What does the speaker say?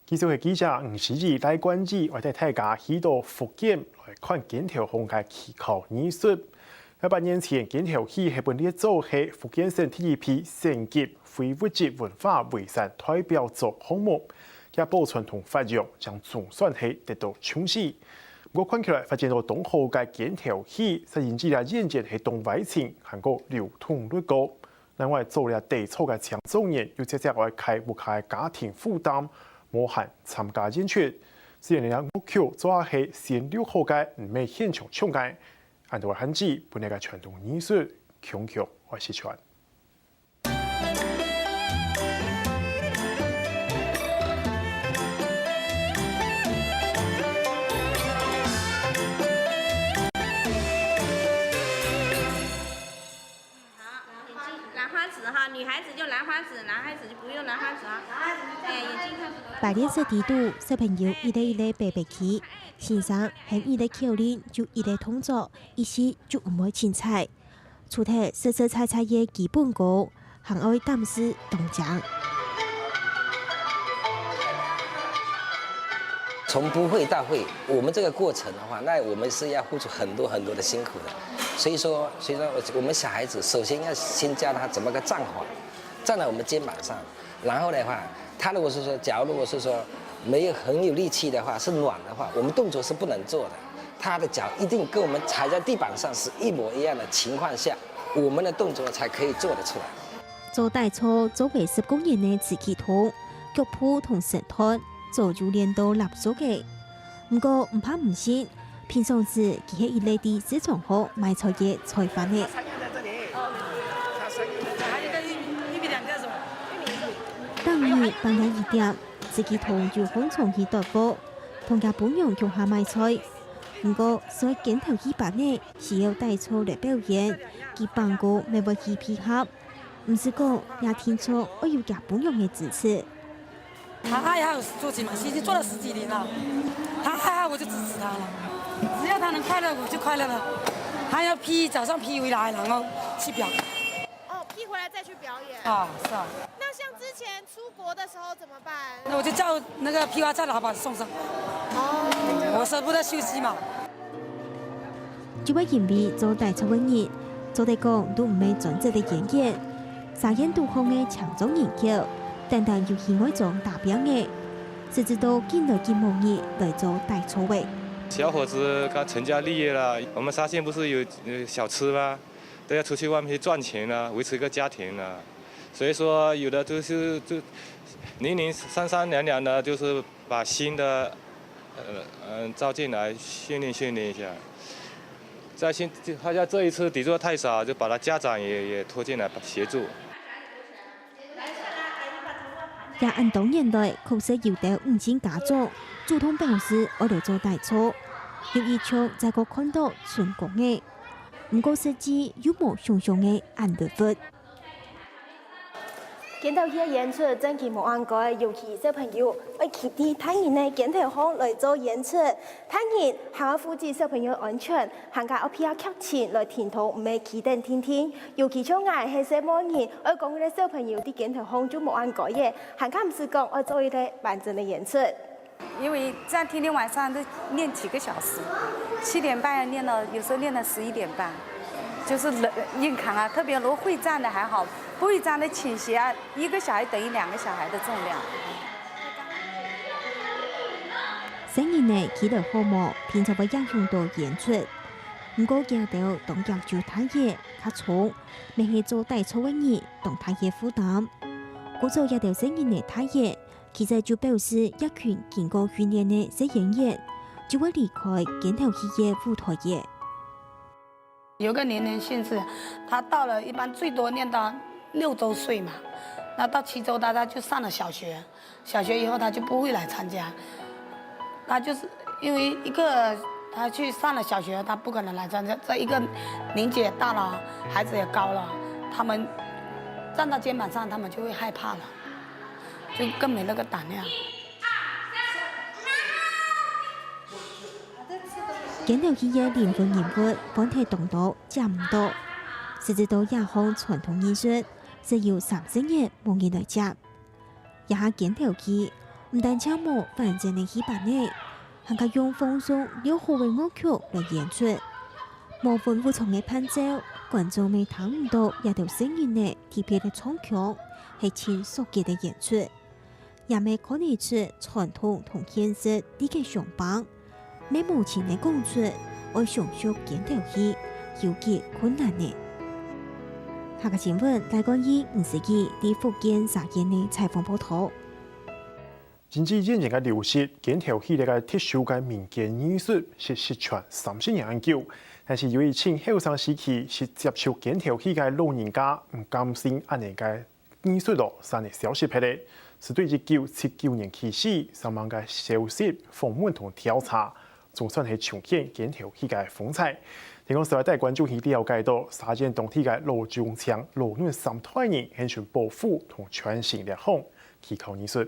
其实係記者吳時儀來關注，或者大家去到福建來看檢討風嘅氣候藝術。100年前，檢討戲係本列做係福建省第一批省級非物質文化遺產代表作項目，嘅保存同發揚將總算係得到重視。不過看起來發展到東河嘅檢討戲，實現之啦現件係動壞情，韓國流通率高。另外做了地錯嘅長中年，又直接外開唔開家庭負擔。無限參加演出，雖然人屋橋做下係先溜好嘅，唔係現場搶嘅。按照限制，本嚟嘅傳統藝術強強愛失傳。女孩子就兰花指，男孩子就不用兰花指啊。眼睛看。排練室地度，小朋友一粒一粒白白起，先生喺一粒口令就一粒動作，意思就唔會凊彩。出題色色彩彩嘅基本功，還愛擔視動講。從不會到會，我們這個過程的話，那我們是要付出很多很多的辛苦的。所以說我們小孩子首先要先教他怎麼個站法，站在我們肩膀上，然後的話，他如果是說，假如是說沒有很有力氣的話，是軟的話，我們動作是不能做的。他的腳一定跟我們踩在地板上是一模一樣的情況下，我們的動作才可以做得出來。做大操做為10公年的自己痛，腳蹼同神態，做就練到立足嘅。不過唔怕唔信。平常時，佢係一類的市場好賣菜嘅菜販嘅。當日半夜1點，自己同就空從去到貨，同家本用腳下賣菜。不過，所以鏡頭戲班呢，是要帶操來表演，佢辦過未會去配合。唔是講也聽錯，我要家本用嘅支持。他愛好做起嘛，已經做了10幾年了，他愛好我就支持他了。只要他能快樂，我就快樂了。他要批，早上批回來，然後去表演。哦，批回來再去表演。啊，是啊。那像之前出國的時候怎麼辦？那我就叫那個批發菜老闆送上。哦。我捨不得休息嘛。就為因為做大操嘅人，做得講都唔係專職嘅演員，3演都好嘅強中研究，但又喜愛做大表演，誰知道見到金毛兒來做大操位。小伙子剛成家立業了，我們沙縣不是有小吃嗎？都要出去外面去賺錢啦，維持一個家庭啦。所以說，有的就是零三兩兩的，就是把新的招進來訓練一下。好像這一次底座太少，就把他家長也拖進來協助。也按當年代確實有得5件家族主動表示我哋做大操，有一場在個看到成功嘅，唔過實際有冇想象嘅按得分。檢討戲演出真係冇按過，尤其小朋友為佢哋睇人嘅檢討項來做演出，睇人還要負責小朋友安全，還加要比較劇情來填圖，唔係企定天天。尤其像我係細模人，我講嗰啲小朋友啲檢討項就冇按過嘅，還加唔是講我做一個完整的演出。因為這樣天天晚上都練幾個小時，7點半練到，有時候練到11點半，就是硬扛啊。特別如果會站的還好，不會站的傾斜啊，1個小孩等於2個小孩的重量。新年呢，佢哋項目平常會影響到演出，唔過見到當日做太爺較重，未係做大操嘅人當太爺負擔。嗰做一條新年嘅太爺。其實就表示一群經過訓練的小演員就會離開檢討戲嘅舞台業。有個年齡限制，他到了一般最多練到6周歲嘛，那到7周他就上了小學，小學以後他就不會來參加，他就是因為一個他去上了小學，他不可能來參加。這一個年紀也大了，孩子也高了，他們站到肩膀上，他們就會害怕了。就更沒那個膽量。檢討戲嘅靈魂人物本體動到夾唔到，實際到一項傳統藝術，是由30年冇人來接。一下檢討戲，唔但敲木反正的戏班内，还可用放松又好嘅乐曲来演出。无分无从嘅伴奏，观众未听唔到一条声音呢特别的唱腔，系前所见的演出，也未看得出传统同现实啲嘅相绑。喺目前嘅工作，我上述检条戏有几困难呢？下个新闻，介关于5世纪喺福建沙县嘅采访报道。经济演员嘅流失，检条戏嘅特殊嘅民间艺术是失传30年久，但是由于清后生时期是接触检条戏嘅老人家唔甘心安尼嘅艺术咯，生嚟消息派嚟，是对1979年起始，上万嘅消息访问同调查，总算系重现检条戏嘅风采。提供社会大观众去了解到，沙县当地嘅老中强、老嫩3代人，形成保护同传承力行，祈求艺术。